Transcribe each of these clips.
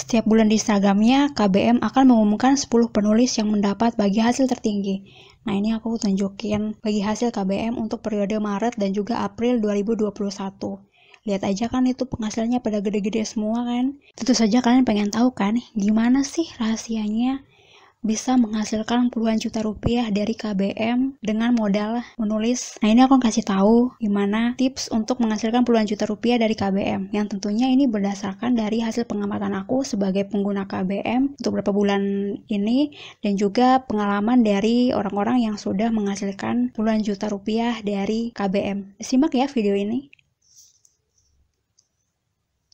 Setiap bulan di Instagramnya, KBM akan mengumumkan 10 penulis yang mendapat bagi hasil tertinggi. Nah, ini aku tunjukin bagi hasil KBM untuk periode Maret dan juga April 2021. Lihat aja kan itu penghasilannya pada gede-gede semua kan. Tentu saja kalian pengen tahu kan, gimana sih rahasianya bisa menghasilkan puluhan juta rupiah dari KBM dengan modal menulis. Nah, ini aku kasih tahu gimana tips untuk menghasilkan puluhan juta rupiah dari KBM. Yang tentunya ini berdasarkan dari hasil pengamatan aku sebagai pengguna KBM untuk beberapa bulan ini dan juga pengalaman dari orang-orang yang sudah menghasilkan puluhan juta rupiah dari KBM. Simak ya video ini.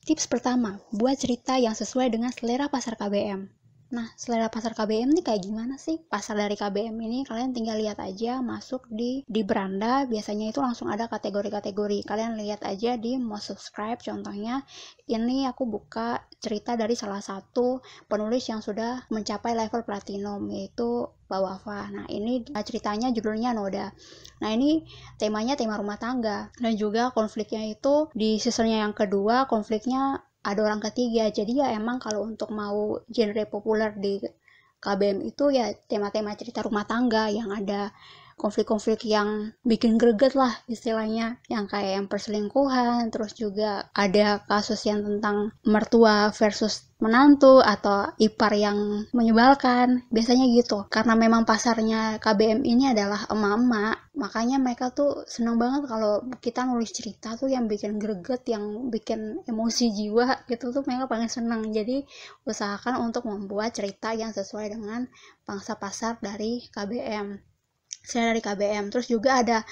Tips pertama, buat cerita yang sesuai dengan selera pasar KBM. Nah, selera pasar KBM ini kayak gimana sih? Pasar dari KBM ini kalian tinggal lihat aja, masuk di beranda, biasanya itu langsung ada kategori-kategori. Kalian lihat aja di most subscribe, contohnya ini aku buka cerita dari salah satu penulis yang sudah mencapai level platinum, yaitu Mbak Wafa. Nah, ini ceritanya judulnya Noda. Nah, ini temanya tema rumah tangga. Dan juga konfliknya itu di seasonnya yang kedua, konfliknya ada orang ketiga. Jadi ya emang kalau untuk mau genre populer di KBM itu ya tema-tema cerita rumah tangga yang ada konflik-konflik yang bikin greget lah istilahnya, yang kayak yang perselingkuhan, terus juga ada kasus yang tentang mertua versus menantu atau ipar yang menyebalkan, biasanya gitu. Karena memang pasarnya KBM ini adalah emak-emak, makanya mereka tuh seneng banget kalau kita nulis cerita tuh yang bikin greget, yang bikin emosi jiwa gitu tuh mereka paling seneng. Jadi usahakan untuk membuat cerita yang sesuai dengan pangsa pasar dari KBM. Dari KBM. Terus juga ada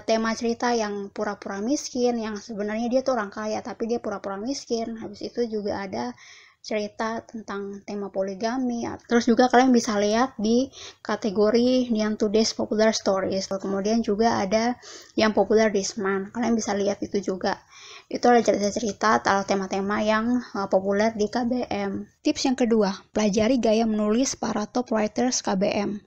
tema cerita yang pura-pura miskin, yang sebenarnya dia tuh orang kaya tapi dia pura-pura miskin. Habis itu juga ada cerita tentang tema poligami. Terus juga kalian bisa lihat di kategori yang today's popular stories. Kemudian juga ada yang popular this month. Kalian bisa lihat itu juga. Itu ada cerita-cerita atau tema-tema yang populer di KBM. Tips yang kedua, pelajari gaya menulis para top writers KBM.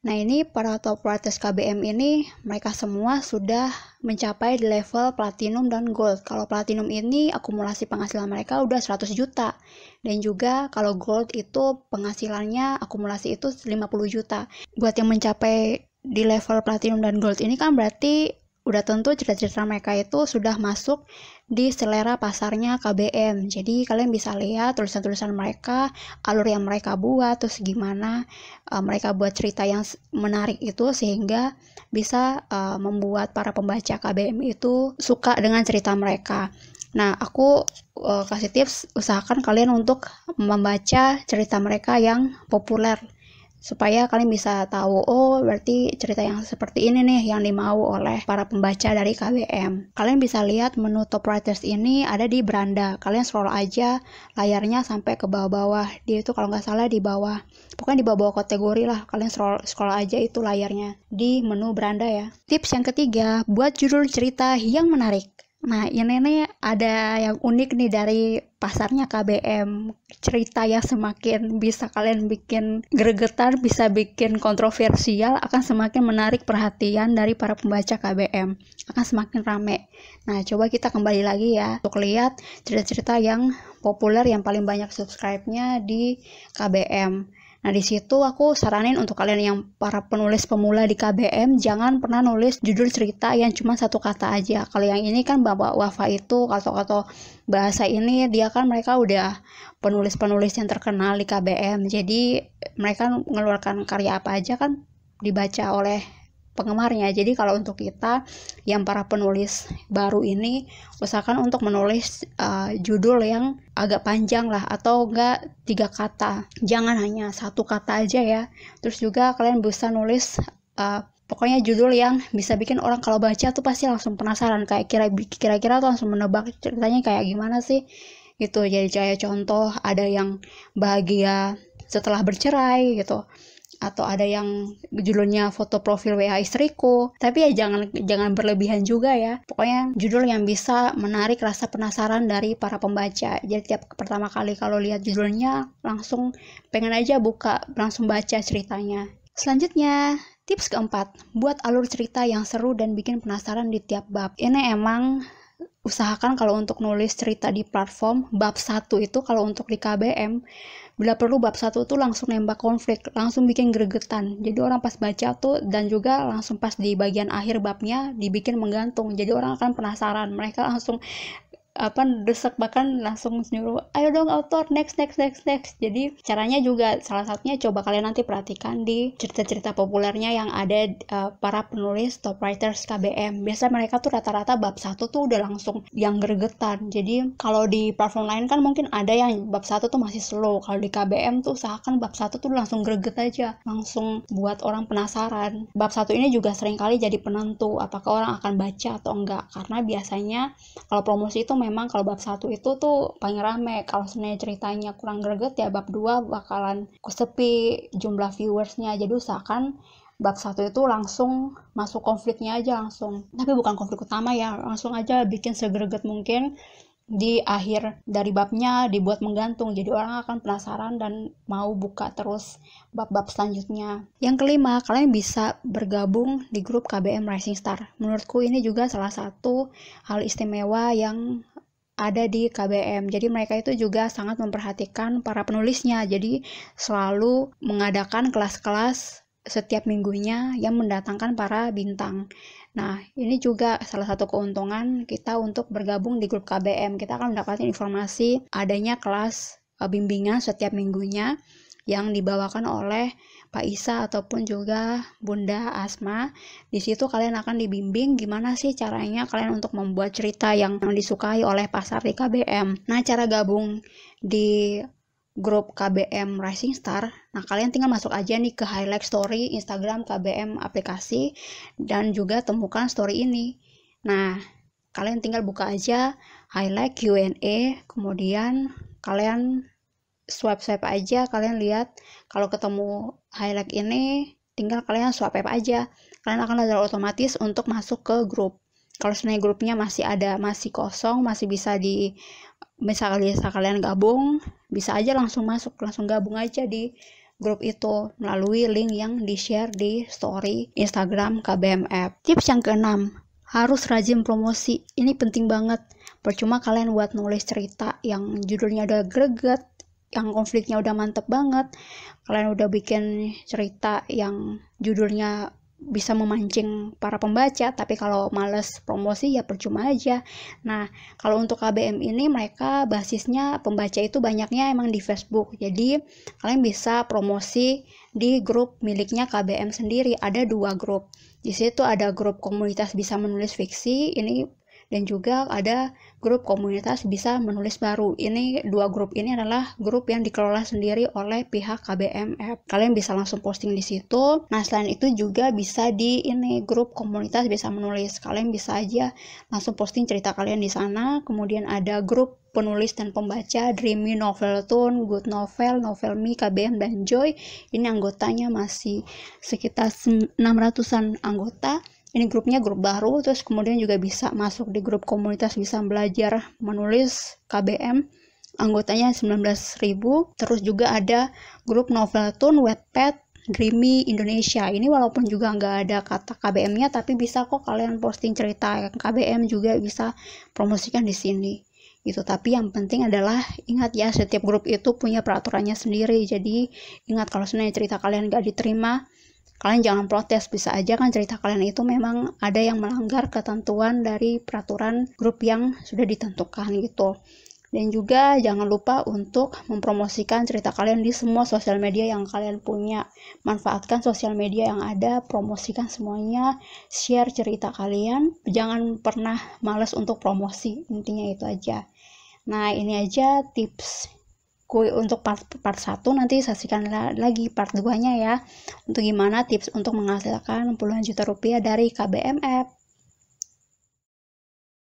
Nah, ini para top writers KBM ini mereka semua sudah mencapai di level platinum dan gold. Kalau platinum ini akumulasi penghasilan mereka udah 100 juta. Dan juga kalau gold itu penghasilannya akumulasi itu 50 juta. Buat yang mencapai di level platinum dan gold ini kan berarti udah tentu cerita-cerita mereka itu sudah masuk di selera pasarnya KBM. Jadi kalian bisa lihat tulisan-tulisan mereka, alur yang mereka buat, terus gimana mereka buat cerita yang menarik itu sehingga bisa membuat para pembaca KBM itu suka dengan cerita mereka. Nah, aku kasih tips, usahakan kalian untuk membaca cerita mereka yang populer supaya kalian bisa tahu, oh berarti cerita yang seperti ini nih yang dimau oleh para pembaca dari KBM. Kalian bisa lihat menu top writers ini ada di beranda. Kalian scroll aja layarnya sampai ke bawah-bawah. Dia itu kalau nggak salah di bawah, pokoknya di bawah kategori lah. Kalian scroll aja itu layarnya di menu beranda ya. Tips yang ketiga, buat judul cerita yang menarik. Nah, ini nih ada yang unik nih dari pasarnya KBM. Cerita yang semakin bisa kalian bikin gregetan, bisa bikin kontroversial, akan semakin menarik perhatian dari para pembaca KBM. Akan semakin rame. Nah, coba kita kembali lagi ya untuk lihat cerita-cerita yang populer yang paling banyak subscribe-nya di KBM. Nah, di situ aku saranin untuk kalian yang para penulis pemula di KBM, jangan pernah nulis judul cerita yang cuma satu kata aja. Kalau yang ini kan Mbak Wafa itu, kata-kata bahasa ini, dia kan mereka udah penulis-penulis yang terkenal di KBM. Jadi, mereka mengeluarkan karya apa aja kan dibaca oleh penggemarnya. Jadi kalau untuk kita yang para penulis baru ini, usahakan untuk menulis judul yang agak panjang lah, atau enggak 3 kata, jangan hanya 1 kata aja ya. Terus juga kalian bisa nulis pokoknya judul yang bisa bikin orang kalau baca tuh pasti langsung penasaran, kayak kira-kira tuh langsung menebak ceritanya kayak gimana sih gitu. Jadi kayak contoh ada yang bahagia setelah bercerai gitu, atau ada yang judulnya foto profil WA istriku. Tapi ya jangan berlebihan juga ya. Pokoknya judul yang bisa menarik rasa penasaran dari para pembaca. Jadi tiap pertama kali kalau lihat judulnya langsung pengen aja buka, langsung baca ceritanya. Selanjutnya, tips keempat, buat alur cerita yang seru dan bikin penasaran di tiap bab. Ini emang usahakan kalau untuk nulis cerita di platform, bab 1 itu kalau untuk di KBM, bila perlu bab 1 tuh langsung nembak konflik, langsung bikin gregetan. Jadi orang pas baca tuh, dan juga langsung pas di bagian akhir babnya dibikin menggantung. Jadi orang akan penasaran, mereka langsung desek, bahkan langsung nyuruh ayo dong author next. Jadi caranya juga salah satunya coba kalian nanti perhatikan di cerita-cerita populernya yang ada para penulis top writers KBM. Biasa mereka tuh rata-rata bab 1 tuh udah langsung yang gregetan. Jadi kalau di platform lain kan mungkin ada yang bab 1 tuh masih slow. Kalau di KBM tuh usahakan bab 1 tuh langsung greget aja, langsung buat orang penasaran. Bab 1 ini juga seringkali jadi penentu apakah orang akan baca atau enggak, karena biasanya kalau promosi itu memang kalau bab 1 itu tuh paling rame. Kalau sebenarnya ceritanya kurang greget ya bab 2 bakalan sepi jumlah viewersnya. Jadi usahakan bab 1 itu langsung masuk konfliknya aja langsung. Tapi bukan konflik utama ya, langsung aja bikin segreget mungkin. Di akhir dari babnya dibuat menggantung, jadi orang akan penasaran dan mau buka terus bab-bab selanjutnya. Yang kelima, kalian bisa bergabung di grup KBM Rising Star. Menurutku ini juga salah satu hal istimewa yang ada di KBM. Jadi mereka itu juga sangat memperhatikan para penulisnya. Jadi selalu mengadakan kelas-kelas setiap minggunya yang mendatangkan para bintang. Nah, ini juga salah satu keuntungan kita untuk bergabung di grup KBM. Kita akan mendapatkan informasi adanya kelas bimbingan setiap minggunya yang dibawakan oleh Pak Isa ataupun juga Bunda Asma. Di situ kalian akan dibimbing gimana sih caranya kalian untuk membuat cerita yang disukai oleh pasar di KBM. Nah, cara gabung di grup KBM Rising Star, nah kalian tinggal masuk aja nih ke highlight story Instagram KBM aplikasi dan juga temukan story ini. Nah, kalian tinggal buka aja highlight Q&A, kemudian kalian swipe aja, kalian lihat kalau ketemu highlight ini tinggal kalian swipe aja, kalian akan ada otomatis untuk masuk ke grup. Kalau sebenarnya grupnya masih kosong, masih bisa kalian gabung, bisa aja langsung gabung aja di grup itu melalui link yang di-share di story Instagram KBM App. Tips yang keenam, harus rajin promosi. Ini penting banget. Percuma kalian buat nulis cerita yang judulnya udah greget, yang konfliknya udah mantep banget, kalian udah bikin cerita yang judulnya bisa memancing para pembaca, tapi kalau males promosi ya percuma aja. Nah, kalau untuk KBM ini mereka basisnya pembaca itu banyaknya emang di Facebook. Jadi kalian bisa promosi di grup miliknya KBM sendiri. Ada 2 grup. Di situ ada grup komunitas bisa menulis fiksi ini, dan juga ada grup komunitas bisa menulis baru. Ini 2 grup ini adalah grup yang dikelola sendiri oleh pihak KBM App. Kalian bisa langsung posting di situ. Nah, selain itu juga bisa di grup komunitas bisa menulis. Kalian bisa aja langsung posting cerita kalian di sana. Kemudian ada grup penulis dan pembaca Dreamy Novel Tune, Good Novel, Novel Me, KBM, dan Joy. Ini anggotanya masih sekitar 600-an anggota. Ini grupnya grup baru, terus kemudian juga bisa masuk di grup komunitas bisa belajar menulis KBM, anggotanya 19.000. Terus juga ada grup Noveltoon, Wattpad, Dreamy Indonesia. Ini walaupun juga nggak ada kata KBM-nya, tapi bisa kok kalian posting cerita KBM juga bisa promosikan di sini. Gitu. Tapi yang penting adalah ingat ya, setiap grup itu punya peraturannya sendiri. Jadi ingat kalau sebenarnya cerita kalian nggak diterima, kalian jangan protes. Bisa aja kan cerita kalian itu memang ada yang melanggar ketentuan dari peraturan grup yang sudah ditentukan gitu. Dan juga jangan lupa untuk mempromosikan cerita kalian di semua sosial media yang kalian punya. Manfaatkan sosial media yang ada, promosikan semuanya, share cerita kalian. Jangan pernah malas untuk promosi, intinya itu aja. Nah, ini aja tips untuk part 1, nanti saksikan lagi part 2-nya ya, untuk gimana tips untuk menghasilkan puluhan juta rupiah dari KBM App.